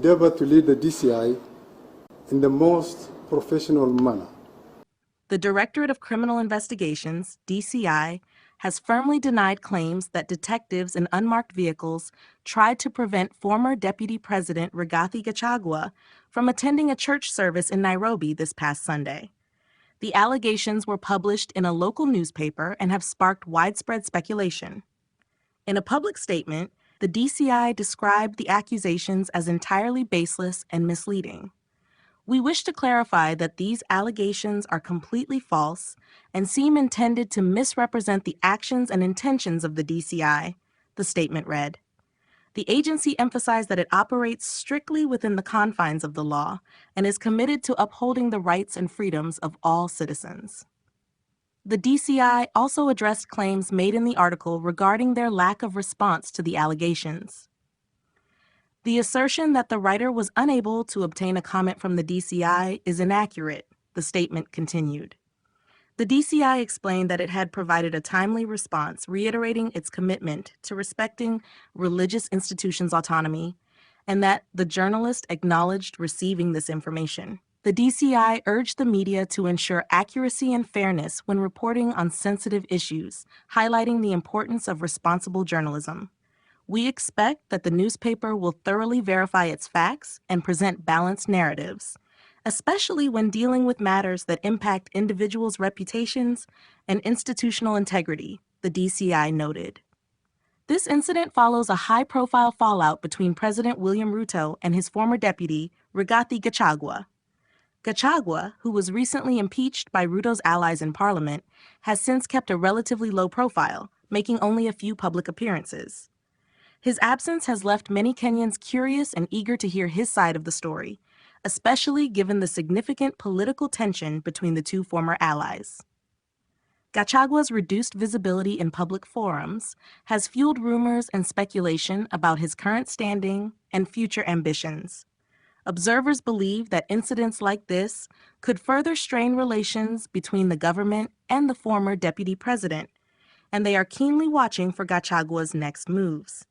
endeavor to lead the DCI in the most professional manner. The Directorate of Criminal Investigations, DCI, has firmly denied claims that detectives in unmarked vehicles tried to prevent former Deputy President Rigathi Gachagua from attending a church service in Nairobi this past Sunday. The allegations were published in a local newspaper and have sparked widespread speculation. In a public statement, the DCI described the accusations as entirely baseless and misleading. We wish to clarify that these allegations are completely false and seem intended to misrepresent the actions and intentions of the DCI, the statement read. The agency emphasized that it operates strictly within the confines of the law and is committed to upholding the rights and freedoms of all citizens. The DCI also addressed claims made in the article regarding their lack of response to the allegations. The assertion that the writer was unable to obtain a comment from the DCI is inaccurate, the statement continued. The DCI explained that it had provided a timely response reiterating its commitment to respecting religious institutions' autonomy and that the journalist acknowledged receiving this information. The DCI urged the media to ensure accuracy and fairness when reporting on sensitive issues, highlighting the importance of responsible journalism. We expect that the newspaper will thoroughly verify its facts and present balanced narratives, especially when dealing with matters that impact individuals' reputations and institutional integrity, the DCI noted. This incident follows a high-profile fallout between President William Ruto and his former deputy, Rigathi Gachagua. Gachagua, who was recently impeached by Ruto's allies in Parliament, has since kept a relatively low profile, making only a few public appearances. His absence has left many Kenyans curious and eager to hear his side of the story, especially given the significant political tension between the two former allies. Gachagua's reduced visibility in public forums has fueled rumors and speculation about his current standing and future ambitions. Observers believe that incidents like this could further strain relations between the government and the former deputy president, and they are keenly watching for Gachagua's next moves.